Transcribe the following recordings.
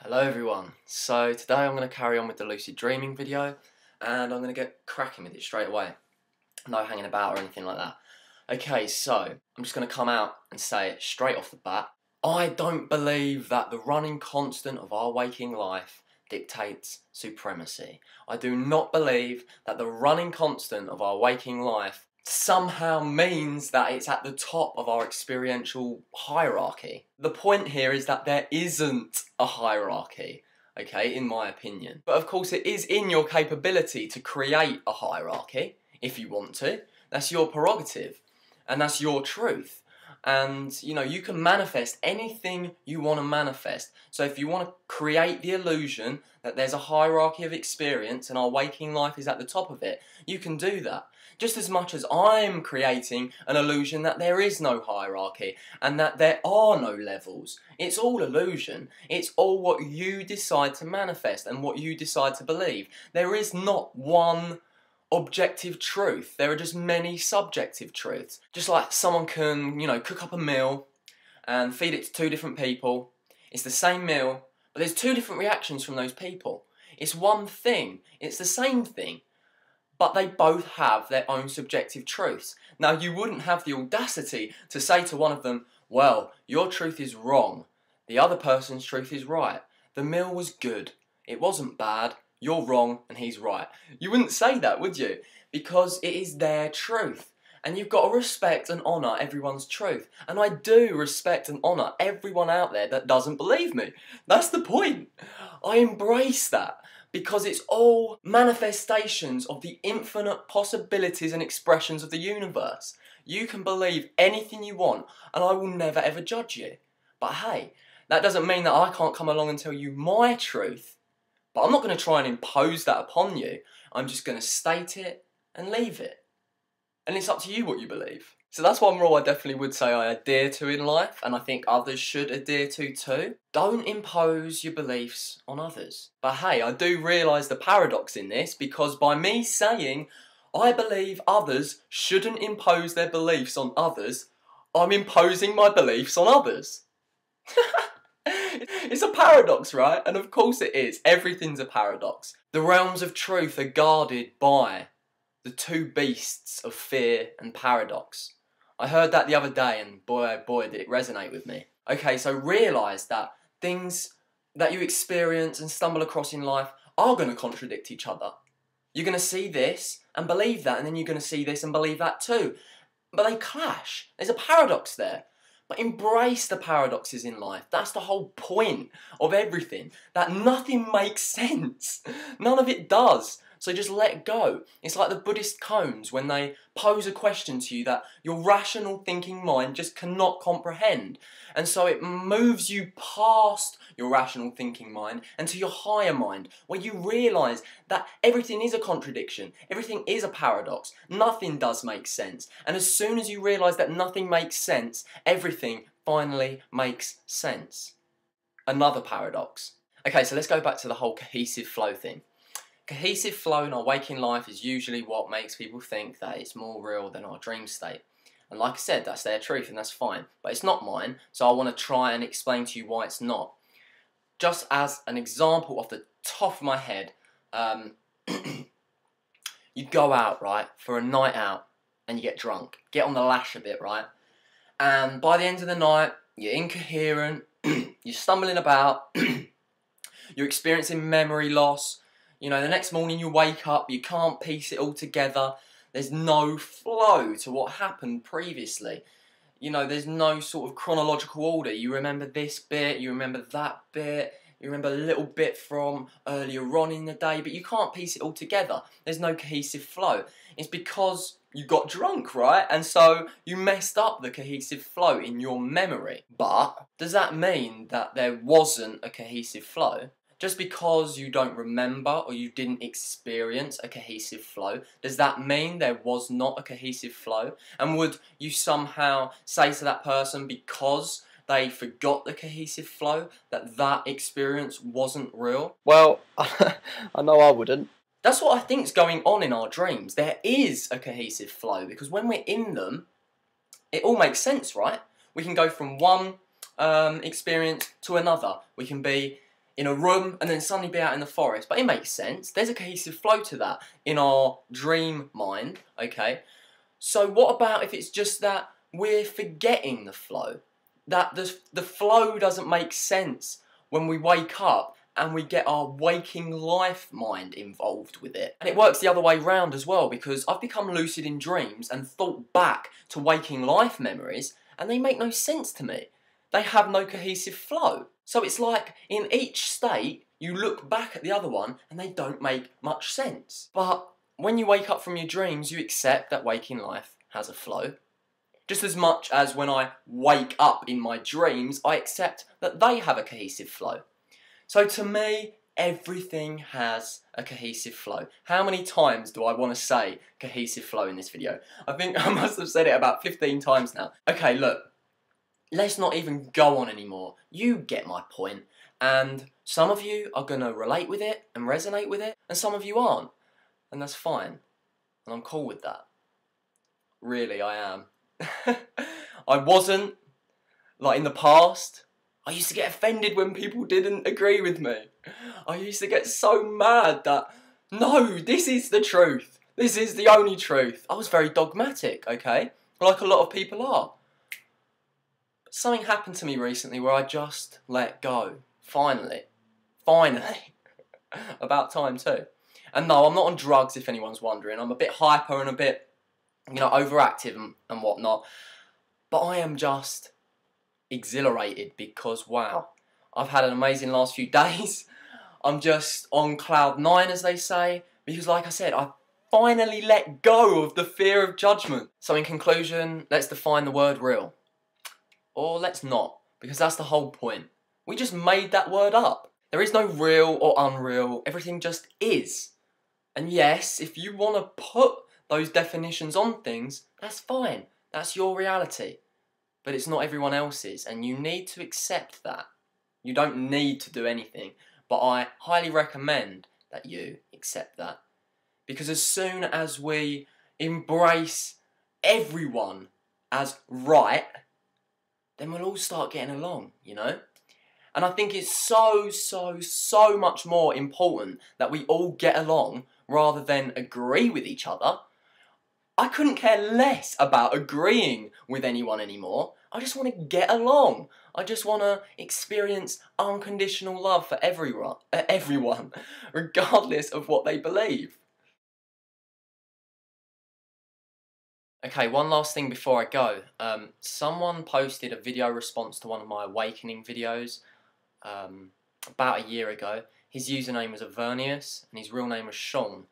Hello everyone, so today I'm going to carry on with the lucid dreaming video and I'm going to get cracking with it straight away. No hanging about or anything like that. Okay, so I'm just going to come out and say it straight off the bat. I don't believe that the running constant of our waking life dictates supremacy. I do not believe that the running constant of our waking life somehow means that it's at the top of our experiential hierarchy. The point here is that there isn't a hierarchy, okay, in my opinion. But of course it is in your capability to create a hierarchy, if you want to. That's your prerogative, and that's your truth. And, you know, you can manifest anything you want to manifest. So if you want to create the illusion that there's a hierarchy of experience and our waking life is at the top of it, you can do that. Just as much as I'm creating an illusion that there is no hierarchy and that there are no levels. It's all illusion. It's all what you decide to manifest and what you decide to believe. There is not one objective truth. There are just many subjective truths. Just like someone can, you know, cook up a meal and feed it to two different people. It's the same meal, but there's two different reactions from those people. It's one thing. It's the same thing. But they both have their own subjective truths. Now, you wouldn't have the audacity to say to one of them, well, your truth is wrong. The other person's truth is right. The meal was good. It wasn't bad. You're wrong and he's right. You wouldn't say that, would you? Because it is their truth. And you've got to respect and honour everyone's truth. And I do respect and honour everyone out there that doesn't believe me. That's the point. I embrace that. Because it's all manifestations of the infinite possibilities and expressions of the universe. You can believe anything you want, and I will never ever judge you. But hey, that doesn't mean that I can't come along and tell you my truth. But I'm not going to try and impose that upon you. I'm just going to state it and leave it. And it's up to you what you believe. So that's one rule I definitely would say I adhere to in life, and I think others should adhere to too. Don't impose your beliefs on others. But hey, I do realise the paradox in this, because by me saying I believe others shouldn't impose their beliefs on others, I'm imposing my beliefs on others. It's a paradox, right? And of course it is. Everything's a paradox. The realms of truth are guarded by the two beasts of fear and paradox. I heard that the other day and boy oh boy did it resonate with me. Okay, so realise that things that you experience and stumble across in life are going to contradict each other. You're going to see this and believe that, and then you're going to see this and believe that too. But they clash. There's a paradox there. But embrace the paradoxes in life. That's the whole point of everything. That nothing makes sense. None of it does. So just let go. It's like the Buddhist koans when they pose a question to you that your rational thinking mind just cannot comprehend. And so it moves you past your rational thinking mind and to your higher mind, where you realise that everything is a contradiction. Everything is a paradox. Nothing does make sense. And as soon as you realise that nothing makes sense, everything finally makes sense. Another paradox. Okay, so let's go back to the whole cohesive flow thing. Cohesive flow in our waking life is usually what makes people think that it's more real than our dream state. And like I said, that's their truth and that's fine. But it's not mine, so I want to try and explain to you why it's not. Just as an example off the top of my head, you go out, right, for a night out and you get drunk. Get on the lash a bit, right? And by the end of the night, you're incoherent, you're stumbling about, you're experiencing memory loss. You know, the next morning you wake up, you can't piece it all together. There's no flow to what happened previously. You know, there's no sort of chronological order. You remember this bit, you remember that bit, you remember a little bit from earlier on in the day, but you can't piece it all together. There's no cohesive flow. It's because you got drunk, right? And so you messed up the cohesive flow in your memory. But does that mean that there wasn't a cohesive flow? Just because you don't remember or you didn't experience a cohesive flow, does that mean there was not a cohesive flow? And would you somehow say to that person, because they forgot the cohesive flow, that that experience wasn't real? Well, I know I wouldn't. That's what I think's going on in our dreams. There is a cohesive flow, because when we're in them, it all makes sense, right? We can go from one experience to another. We can be in a room and then suddenly be out in the forest. But it makes sense. There's a cohesive flow to that in our dream mind, okay? So what about if it's just that we're forgetting the flow? That the flow doesn't make sense when we wake up and we get our waking life mind involved with it. And it works the other way round as well, because I've become lucid in dreams and thought back to waking life memories and they make no sense to me. They have no cohesive flow. So it's like in each state you look back at the other one and they don't make much sense. But when you wake up from your dreams, you accept that waking life has a flow. Just as much as when I wake up in my dreams, I accept that they have a cohesive flow. So to me, everything has a cohesive flow. How many times do I want to say cohesive flow in this video? I think I must have said it about 15 times now. Okay, look, let's not even go on anymore. You get my point. And some of you are going to relate with it and resonate with it, and some of you aren't. And that's fine. And I'm cool with that. Really, I am. I wasn't, like in the past. I used to get offended when people didn't agree with me. I used to get so mad that, no, this is the truth. This is the only truth. I was very dogmatic, okay? Like a lot of people are. But something happened to me recently where I just let go. Finally. Finally. About time too. And no, I'm not on drugs if anyone's wondering. I'm a bit hyper and a bit, you know, overactive and whatnot. But I am just exhilarated because, wow, I've had an amazing last few days. I'm just on cloud 9, as they say, because like I said, I finally let go of the fear of judgment. So in conclusion, let's define the word real. Or let's not, because that's the whole point. We just made that word up. There is no real or unreal, everything just is. And yes, if you want to put those definitions on things, that's fine. That's your reality. But it's not everyone else's, and you need to accept that. You don't need to do anything, but I highly recommend that you accept that. Because as soon as we embrace everyone as right, then we'll all start getting along, you know? And I think it's so much more important that we all get along rather than agree with each other. I couldn't care less about agreeing with anyone anymore. I just want to get along. I just want to experience unconditional love for everyone, regardless of what they believe. Okay, one last thing before I go. Someone posted a video response to one of my awakening videos about a year ago. His username was Avernius and his real name was Sean.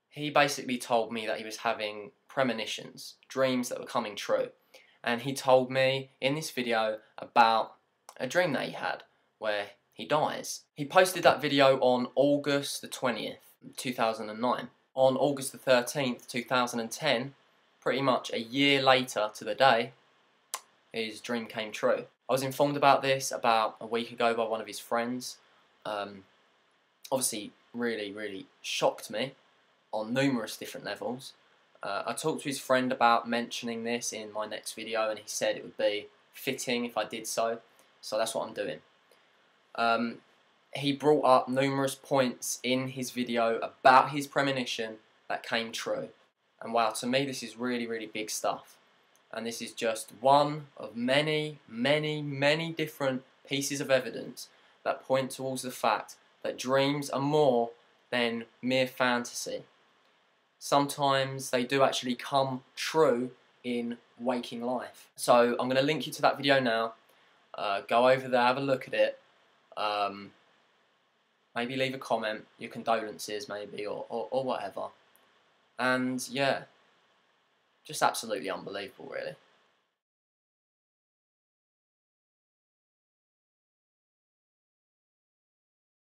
He basically told me that he was having premonitions, dreams that were coming true. And he told me in this video about a dream that he had where he dies. He posted that video on August the 20th, 2009. On August the 13th, 2010, pretty much a year later to the day, his dream came true. I was informed about this about a week ago by one of his friends. Obviously, really shocked me on numerous different levels. I talked to his friend about mentioning this in my next video, and he said it would be fitting if I did so that's what I'm doing. He brought up numerous points in his video about his premonition that came true. And wow, to me this is really big stuff. And this is just one of many different pieces of evidence that point towards the fact that dreams are more than mere fantasy. Sometimes they do actually come true in waking life. So I'm going to link you to that video now. Go over there, have a look at it. Maybe leave a comment, your condolences maybe, or whatever. And yeah, just absolutely unbelievable really.